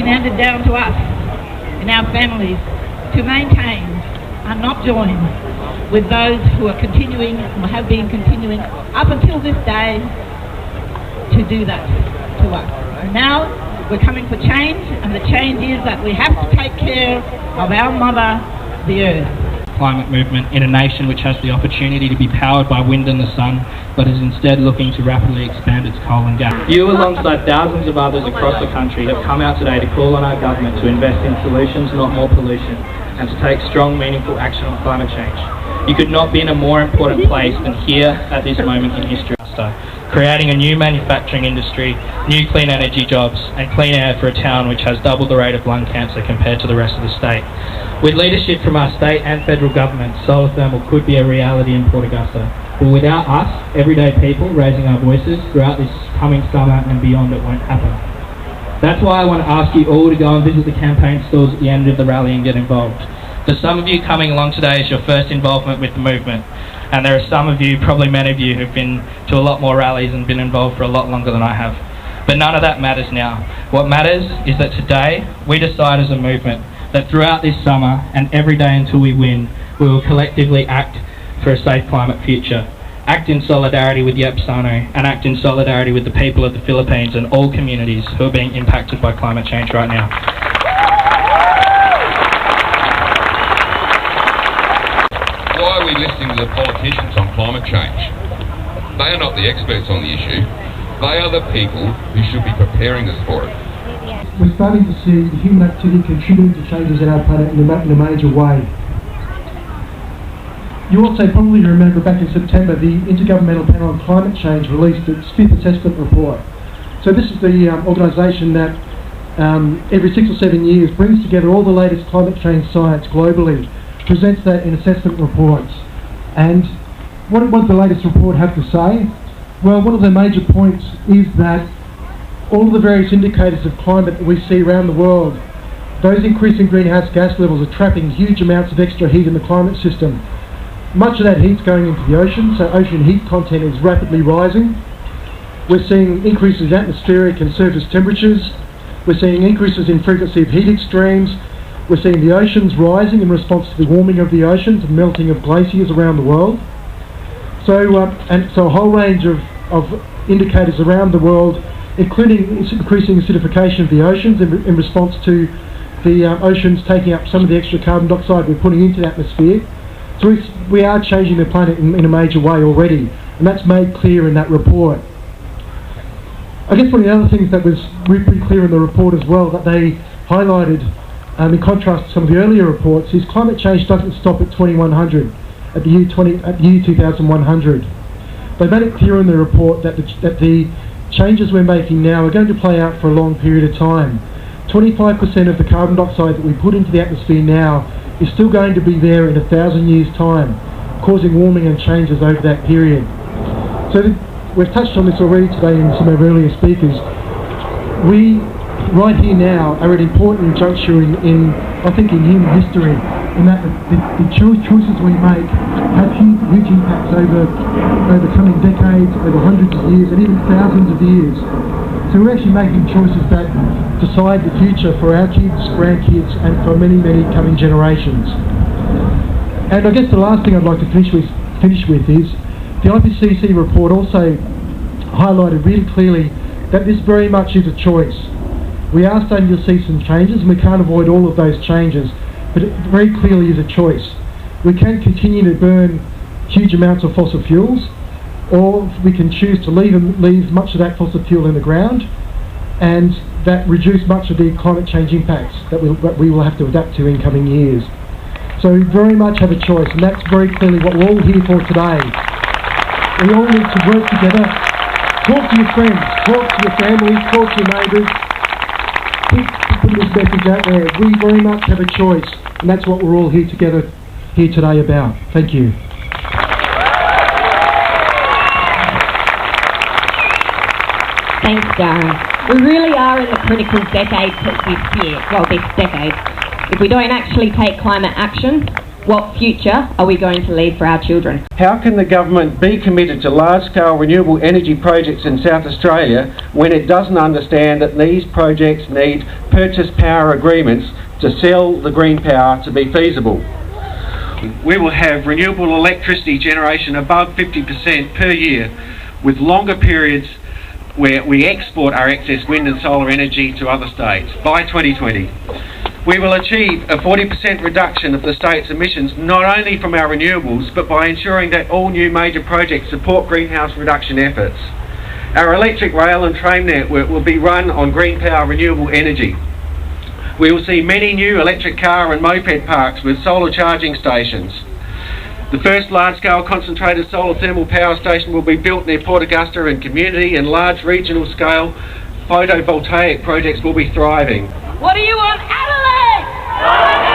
handed down to us and our families to maintain are not joined with those who are continuing or have been continuing up until this day to do that to us. And now we're coming for change, and the change is that we have to take care of our mother, the earth. Climate movement in a nation which has the opportunity to be powered by wind and the sun, but is instead looking to rapidly expand its coal and gas. You, alongside thousands of others across the country, have come out today to call on our government to invest in solutions, not more pollution, and to take strong, meaningful action on climate change. You could not be in a more important place than here at this moment in history. Creating a new manufacturing industry, new clean energy jobs, and clean air for a town which has double the rate of lung cancer compared to the rest of the state. With leadership from our state and federal government, solar thermal could be a reality in Port Augusta. But without us, everyday people, raising our voices throughout this coming summer and beyond, it won't happen. That's why I want to ask you all to go and visit the campaign stalls at the end of the rally and get involved. For some of you, coming along today is your first involvement with the movement, and there are some of you, probably many of you, who've been to a lot more rallies and been involved for a lot longer than I have. But none of that matters now. What matters is that today we decide as a movement that throughout this summer and every day until we win, we will collectively act for a safe climate future. Act in solidarity with Yepsano, and act in solidarity with the people of the Philippines and all communities who are being impacted by climate change right now. Why are we listening to the politicians on climate change? They are not the experts on the issue. They are the people who should be preparing us for it. We're starting to see human activity contributing to changes in our planet in a major way. You also probably remember back in September the Intergovernmental Panel on Climate Change released its 5th assessment report. So this is the organisation that every 6 or 7 years brings together all the latest climate change science globally, presents that in assessment reports. And what does the latest report have to say? Well, one of the major points is that all of the various indicators of climate that we see around the world, those increasing greenhouse gas levels are trapping huge amounts of extra heat in the climate system. Much of that heat's going into the ocean, so ocean heat content is rapidly rising. We're seeing increases in atmospheric and surface temperatures. We're seeing increases in frequency of heat extremes. We're seeing the oceans rising in response to the warming of the oceans and melting of glaciers around the world. So a whole range of indicators around the world, including increasing acidification of the oceans in response to the oceans taking up some of the extra carbon dioxide we're putting into the atmosphere. So we are changing the planet in a major way already, and that's made clear in that report. I guess one of the other things that was pretty clear in the report as well, that they highlighted, in contrast to some of the earlier reports, is climate change doesn't stop at 2100, at the year 2100. They made it clear in the report that the changes we're making now are going to play out for a long period of time. 25% of the carbon dioxide that we put into the atmosphere now is still going to be there in 1,000 years' time, causing warming and changes over that period. So we've touched on this already today in some of our earlier speakers. We, right here now, are at an important juncture in human history, in that the choices we make have huge impacts over coming decades, over hundreds of years, and even thousands of years. So we're actually making choices that decide the future for our kids, grandkids, and for many, many coming generations. And I guess the last thing I'd like to finish with is the IPCC report also highlighted really clearly that this very much is a choice. We are starting to see some changes, and we can't avoid all of those changes, but it very clearly is a choice. We can continue to burn huge amounts of fossil fuels, or we can choose to leave much of that fossil fuel in the ground, and that reduce much of the climate change impacts that we will have to adapt to in coming years. So we very much have a choice, and that's very clearly what we're all here for today. We all need to work together, talk to your friends, talk to your families, talk to your neighbours, put this message out there. We very much have a choice, and that's what we're all here together here today about. Thank you. Thanks, Darren. We really are in the critical decade this decade. If we don't actually take climate action, What future are we going to leave for our children? How can the government be committed to large-scale renewable energy projects in South Australia when it doesn't understand that these projects need purchase power agreements to sell the green power to be feasible? We will have renewable electricity generation above 50% per year, with longer periods where we export our excess wind and solar energy to other states by 2020. We will achieve a 40% reduction of the state's emissions, not only from our renewables, but by ensuring that all new major projects support greenhouse reduction efforts. Our electric rail and train network will be run on green power renewable energy. We will see many new electric car and moped parks with solar charging stations. The first large-scale concentrated solar thermal power station will be built near Port Augusta, and community and large regional scale photovoltaic projects will be thriving. What do you want, Adelaide?